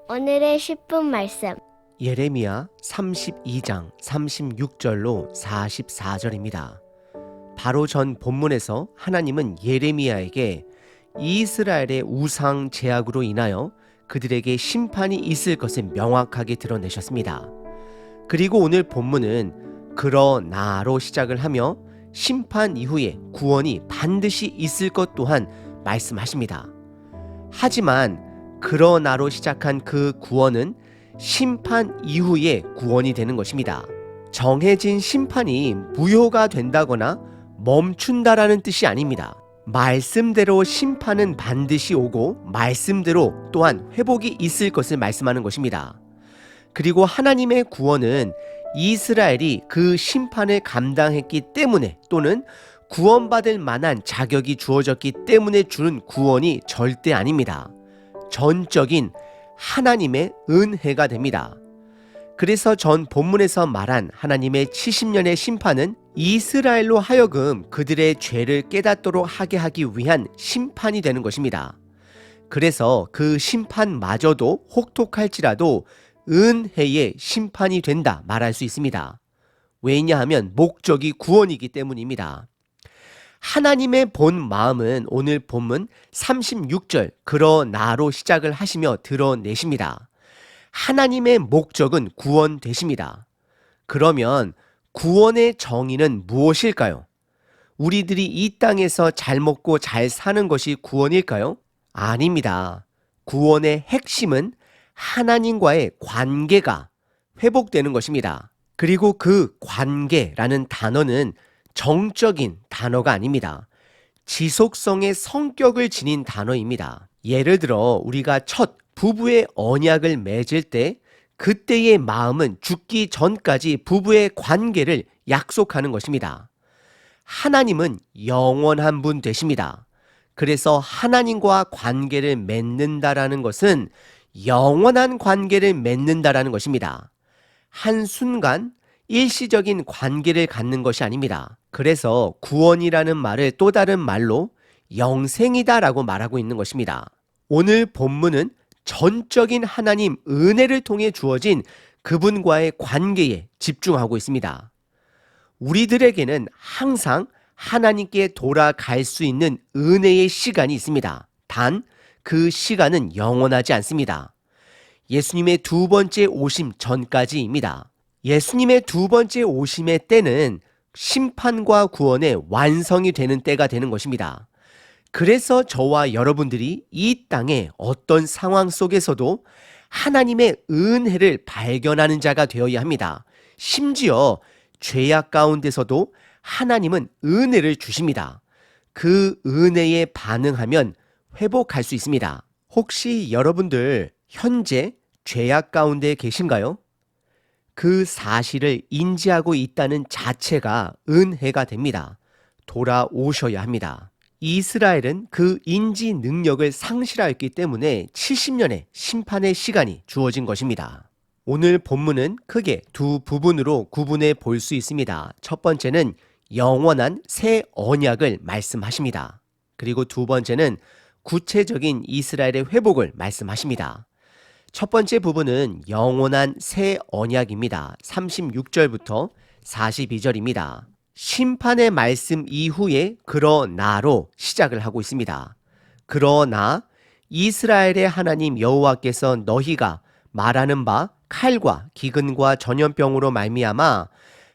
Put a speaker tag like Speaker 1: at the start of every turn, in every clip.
Speaker 1: 오늘의 10분 말씀.
Speaker 2: 예레미야 32장 36절로 44절입니다. 바로 전 본문에서 하나님은 예레미야에게 이스라엘의 우상 제약으로 인하여 그들에게 심판이 있을 것을 명확하게 드러내셨습니다. 그리고 오늘 본문은 그러나로 시작을 하며 심판 이후에 구원이 반드시 있을 것 또한 말씀하십니다. 하지만 그러나로 시작한 그 구원은 심판 이후에 구원이 되는 것입니다. 정해진 심판이 무효가 된다거나 멈춘다라는 뜻이 아닙니다. 말씀대로 심판은 반드시 오고 말씀대로 또한 회복이 있을 것을 말씀하는 것입니다. 그리고 하나님의 구원은 이스라엘이 그 심판을 감당했기 때문에 또는 구원받을 만한 자격이 주어졌기 때문에 주는 구원이 절대 아닙니다. 전적인 하나님의 은혜가 됩니다. 그래서 전 본문에서 말한 하나님의 70년의 심판은 이스라엘로 하여금 그들의 죄를 깨닫도록 하게 하기 위한 심판이 되는 것입니다. 그래서 그 심판마저도 혹독할지라도 은혜의 심판이 된다 말할 수 있습니다. 왜냐하면 목적이 구원이기 때문입니다. 하나님의 본 마음은 오늘 본문 36절 그러나로 시작을 하시며 드러내십니다. 하나님의 목적은 구원 되십니다. 그러면 구원의 정의는 무엇일까요? 우리들이 이 땅에서 잘 먹고 잘 사는 것이 구원일까요? 아닙니다. 구원의 핵심은 하나님과의 관계가 회복되는 것입니다. 그리고 그 관계라는 단어는 정적인 단어가 아닙니다. 지속성의 성격을 지닌 단어입니다. 예를 들어 우리가 첫 부부의 언약을 맺을 때 그때의 마음은 죽기 전까지 부부의 관계를 약속하는 것입니다. 하나님은 영원한 분 되십니다. 그래서 하나님과 관계를 맺는다라는 것은 영원한 관계를 맺는다라는 것입니다. 한순간 일시적인 관계를 갖는 것이 아닙니다. 그래서 구원이라는 말을 또 다른 말로 영생이다라고 말하고 있는 것입니다. 오늘 본문은 전적인 하나님 은혜를 통해 주어진 그분과의 관계에 집중하고 있습니다. 우리들에게는 항상 하나님께 돌아갈 수 있는 은혜의 시간이 있습니다. 단 그 시간은 영원하지 않습니다. 예수님의 두 번째 오심 전까지입니다. 예수님의 두 번째 오심의 때는 심판과 구원의 완성이 되는 때가 되는 것입니다. 그래서 저와 여러분들이 이 땅의 어떤 상황 속에서도 하나님의 은혜를 발견하는 자가 되어야 합니다. 심지어 죄악 가운데서도 하나님은 은혜를 주십니다. 그 은혜에 반응하면 회복할 수 있습니다. 혹시 여러분들 현재 죄악 가운데 계신가요? 그 사실을 인지하고 있다는 자체가 은혜가 됩니다. 돌아오셔야 합니다. 이스라엘은 그 인지 능력을 상실하였기 때문에 70년의 심판의 시간이 주어진 것입니다. 오늘 본문은 크게 두 부분으로 구분해 볼 수 있습니다. 첫 번째는 영원한 새 언약을 말씀하십니다. 그리고 두 번째는 구체적인 이스라엘의 회복을 말씀하십니다. 첫 번째 부분은 영원한 새 언약입니다. 36절부터 42절입니다. 심판의 말씀 이후에 그러나로 시작을 하고 있습니다. 그러나 이스라엘의 하나님 여호와께서 너희가 말하는 바 칼과 기근과 전염병으로 말미암아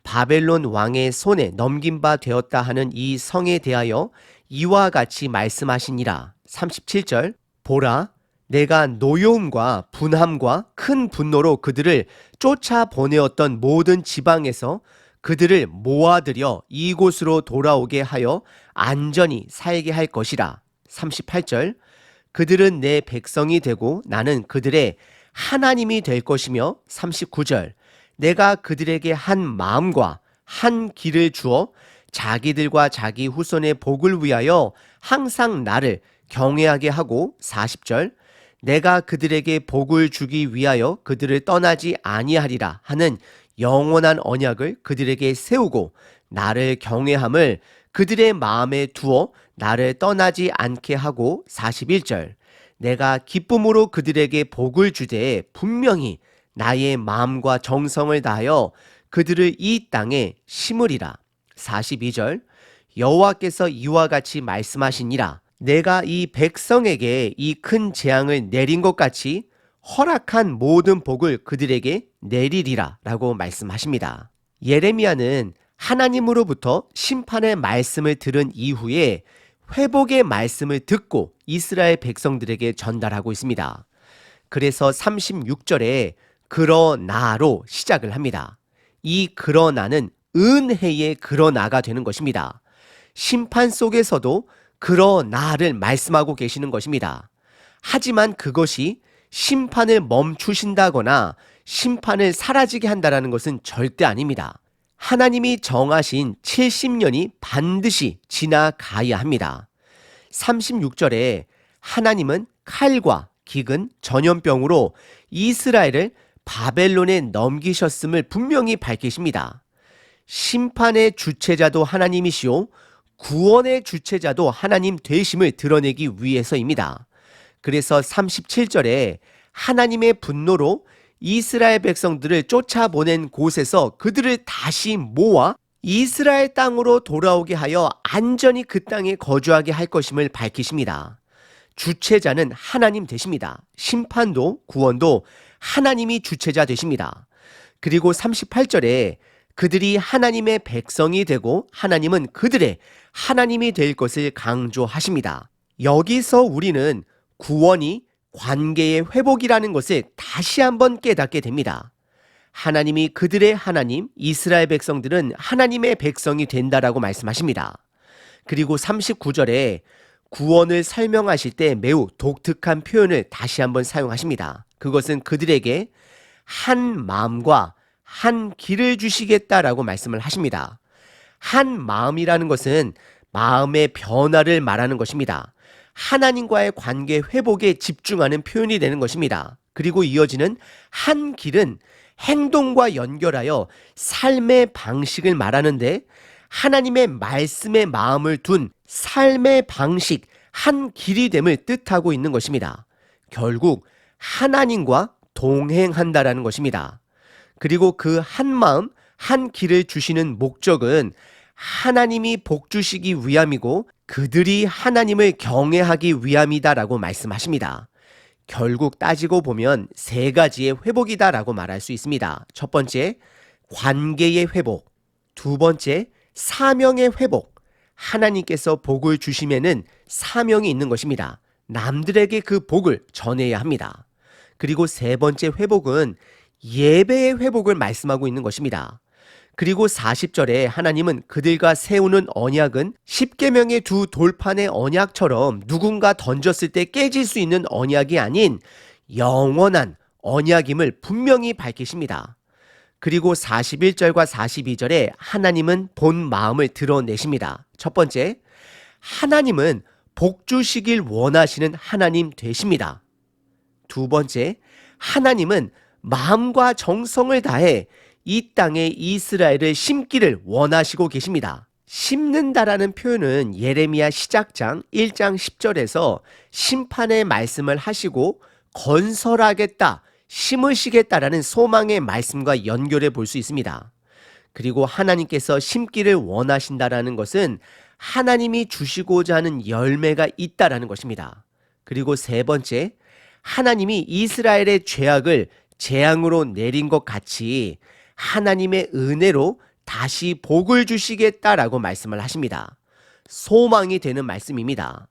Speaker 2: 바벨론 왕의 손에 넘긴 바 되었다 하는 이 성에 대하여 이와 같이 말씀하시니라. 37절 보라 내가 노여움과 분함과 큰 분노로 그들을 쫓아보내었던 모든 지방에서 그들을 모아들여 이곳으로 돌아오게 하여 안전히 살게 할 것이라. 38절 그들은 내 백성이 되고 나는 그들의 하나님이 될 것이며 39절 내가 그들에게 한 마음과 한 길을 주어 자기들과 자기 후손의 복을 위하여 항상 나를 경외하게 하고 40절 내가 그들에게 복을 주기 위하여 그들을 떠나지 아니하리라 하는 영원한 언약을 그들에게 세우고 나를 경외함을 그들의 마음에 두어 나를 떠나지 않게 하고 41절 내가 기쁨으로 그들에게 복을 주되 분명히 나의 마음과 정성을 다하여 그들을 이 땅에 심으리라. 42절 여호와께서 이와 같이 말씀하시니라. 내가 이 백성에게 이 큰 재앙을 내린 것 같이 허락한 모든 복을 그들에게 내리리라 라고 말씀하십니다. 예레미야는 하나님으로부터 심판의 말씀을 들은 이후에 회복의 말씀을 듣고 이스라엘 백성들에게 전달하고 있습니다. 그래서 36절에 그러나로 시작을 합니다. 이 그러나는 은혜의 그러나가 되는 것입니다. 심판 속에서도 그러나를 말씀하고 계시는 것입니다. 하지만 그것이 심판을 멈추신다거나 심판을 사라지게 한다는 것은 절대 아닙니다. 하나님이 정하신 70년이 반드시 지나가야 합니다. 36절에 하나님은 칼과 기근, 전염병으로 이스라엘을 바벨론에 넘기셨음을 분명히 밝히십니다. 심판의 주체자도 하나님이시오 구원의 주체자도 하나님 되심을 드러내기 위해서입니다. 그래서 37절에 하나님의 분노로 이스라엘 백성들을 쫓아보낸 곳에서 그들을 다시 모아 이스라엘 땅으로 돌아오게 하여 안전히 그 땅에 거주하게 할 것임을 밝히십니다. 주체자는 하나님 되십니다. 심판도 구원도 하나님이 주체자 되십니다. 그리고 38절에 그들이 하나님의 백성이 되고 하나님은 그들의 하나님이 될 것을 강조하십니다. 여기서 우리는 구원이 관계의 회복이라는 것을 다시 한번 깨닫게 됩니다. 하나님이 그들의 하나님, 이스라엘 백성들은 하나님의 백성이 된다라고 말씀하십니다. 그리고 39절에 구원을 설명하실 때 매우 독특한 표현을 다시 한번 사용하십니다. 그것은 그들에게 한 마음과 한 길을 주시겠다라고 말씀을 하십니다. 한 마음이라는 것은 마음의 변화를 말하는 것입니다. 하나님과의 관계 회복에 집중하는 표현이 되는 것입니다. 그리고 이어지는 한 길은 행동과 연결하여 삶의 방식을 말하는데 하나님의 말씀에 마음을 둔 삶의 방식, 한 길이 됨을 뜻하고 있는 것입니다. 결국 하나님과 동행한다라는 것입니다. 그리고 그 한 마음, 한 길을 주시는 목적은 하나님이 복 주시기 위함이고 그들이 하나님을 경외하기 위함이다라고 말씀하십니다. 결국 따지고 보면 세 가지의 회복이다라고 말할 수 있습니다. 첫 번째, 관계의 회복. 두 번째, 사명의 회복. 하나님께서 복을 주심에는 사명이 있는 것입니다. 남들에게 그 복을 전해야 합니다. 그리고 세 번째 회복은 예배의 회복을 말씀하고 있는 것입니다. 그리고 40절에 하나님은 그들과 세우는 언약은 십계명의 두 돌판의 언약처럼 누군가 던졌을 때 깨질 수 있는 언약이 아닌 영원한 언약임을 분명히 밝히십니다. 그리고 41절과 42절에 하나님은 본 마음을 드러내십니다. 첫 번째, 하나님은 복 주시길 원하시는 하나님 되십니다. 두 번째, 하나님은 마음과 정성을 다해 이 땅에 이스라엘을 심기를 원하시고 계십니다. 심는다라는 표현은 예레미야 시작장 1장 10절에서 심판의 말씀을 하시고 건설하겠다, 심으시겠다라는 소망의 말씀과 연결해 볼 수 있습니다. 그리고 하나님께서 심기를 원하신다라는 것은 하나님이 주시고자 하는 열매가 있다라는 것입니다. 그리고 세 번째, 하나님이 이스라엘의 죄악을 재앙으로 내린 것 같이 하나님의 은혜로 다시 복을 주시겠다라고 말씀을 하십니다. 소망이 되는 말씀입니다.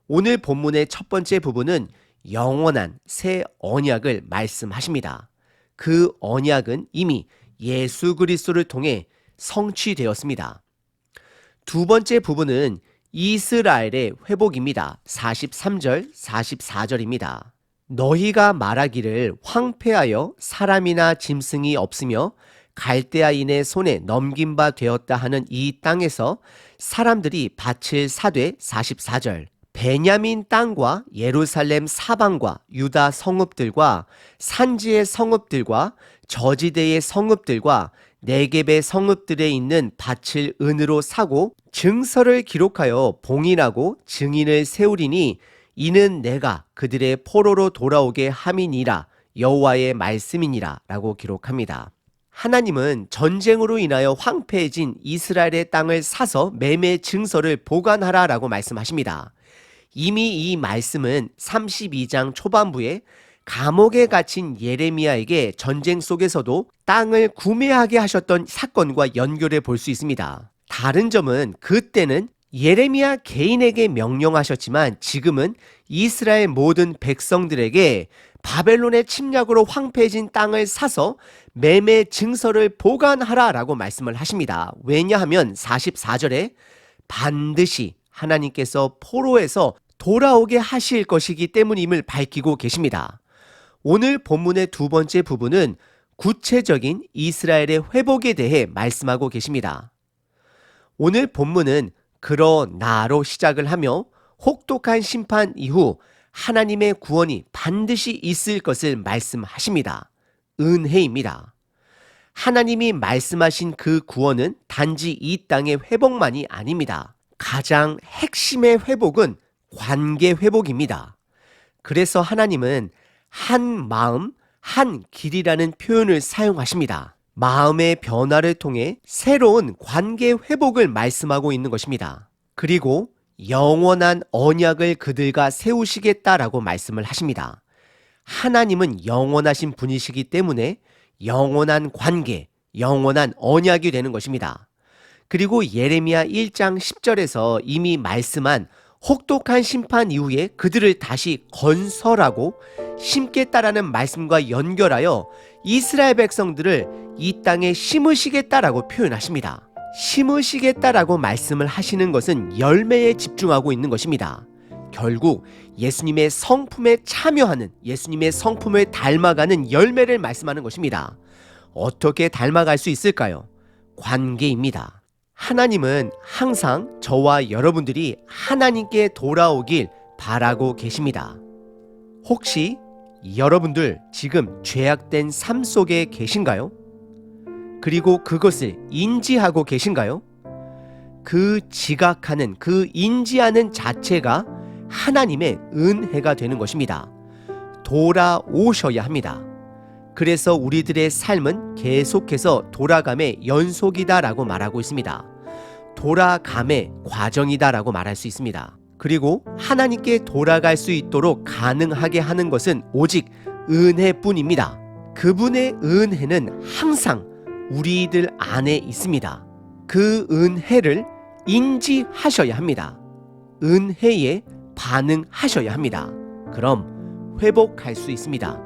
Speaker 2: 오늘 본문의 첫 번째 부분은 영원한 새 언약을 말씀하십니다. 그 언약은 이미 예수 그리스도를 통해 성취되었습니다. 두 번째 부분은 이스라엘의 회복입니다. 43절, 44절입니다. 너희가 말하기를 황폐하여 사람이나 짐승이 없으며 갈대아인의 손에 넘긴 바 되었다 하는 이 땅에서 사람들이 밭을 사되 44절 베냐민 땅과 예루살렘 사방과 유다 성읍들과 산지의 성읍들과 저지대의 성읍들과 네겝의 성읍들에 있는 밭을 은으로 사고 증서를 기록하여 봉인하고 증인을 세우리니 이는 내가 그들의 포로로 돌아오게 함이니라 여호와의 말씀이니라 라고 기록합니다. 하나님은 전쟁으로 인하여 황폐해진 이스라엘의 땅을 사서 매매 증서를 보관하라 라고 말씀하십니다. 이미 이 말씀은 32장 초반부에 감옥에 갇힌 예레미야에게 전쟁 속에서도 땅을 구매하게 하셨던 사건과 연결해 볼 수 있습니다. 다른 점은 그때는 예레미야 개인에게 명령하셨지만 지금은 이스라엘 모든 백성들에게 바벨론의 침략으로 황폐해진 땅을 사서 매매 증서를 보관하라 라고 말씀을 하십니다. 왜냐하면 44절에 반드시 하나님께서 포로에서 돌아오게 하실 것이기 때문임을 밝히고 계십니다. 오늘 본문의 두 번째 부분은 구체적인 이스라엘의 회복에 대해 말씀하고 계십니다. 오늘 본문은 그러나로 시작을 하며 혹독한 심판 이후 하나님의 구원이 반드시 있을 것을 말씀하십니다. 은혜입니다. 하나님이 말씀하신 그 구원은 단지 이 땅의 회복만이 아닙니다. 가장 핵심의 회복은 관계 회복입니다. 그래서 하나님은 한 마음, 한 길이라는 표현을 사용하십니다. 마음의 변화를 통해 새로운 관계 회복을 말씀하고 있는 것입니다. 그리고 영원한 언약을 그들과 세우시겠다라고 말씀을 하십니다. 하나님은 영원하신 분이시기 때문에 영원한 관계, 영원한 언약이 되는 것입니다. 그리고 예레미야 1장 10절에서 이미 말씀한 혹독한 심판 이후에 그들을 다시 건설하고 심겠다라는 말씀과 연결하여 이스라엘 백성들을 이 땅에 심으시겠다라고 표현하십니다. 심으시겠다라고 말씀을 하시는 것은 열매에 집중하고 있는 것입니다. 결국 예수님의 성품에 참여하는, 예수님의 성품을 닮아가는 열매를 말씀하는 것입니다. 어떻게 닮아갈 수 있을까요? 관계입니다. 하나님은 항상 저와 여러분들이 하나님께 돌아오길 바라고 계십니다. 혹시 여러분들 지금 죄악된 삶 속에 계신가요? 그리고 그것을 인지하고 계신가요? 그 지각하는, 그 인지하는 자체가 하나님의 은혜가 되는 것입니다. 돌아오셔야 합니다. 그래서 우리들의 삶은 계속해서 돌아감의 연속이다라고 말하고 있습니다. 돌아감의 과정이다라고 말할 수 있습니다. 그리고 하나님께 돌아갈 수 있도록 가능하게 하는 것은 오직 은혜뿐입니다. 그분의 은혜는 항상 우리들 안에 있습니다. 그 은혜를 인지하셔야 합니다. 은혜에 반응하셔야 합니다. 그럼 회복할 수 있습니다.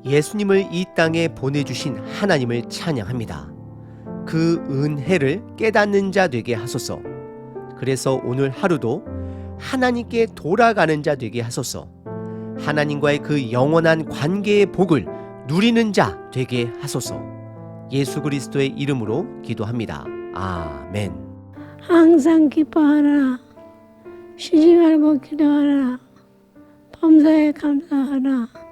Speaker 2: 예수님을 이 땅에 보내주신 하나님을 찬양합니다. 그 은혜를 깨닫는 자 되게 하소서. 그래서 오늘 하루도 하나님께 돌아가는 자 되게 하소서. 하나님과의 그 영원한 관계의 복을 누리는 자 되게 하소서. 예수 그리스도의 이름으로 기도합니다. 아멘.
Speaker 3: 항상 기뻐하라. 쉬지 말고 기도하라. 범사에 감사하라.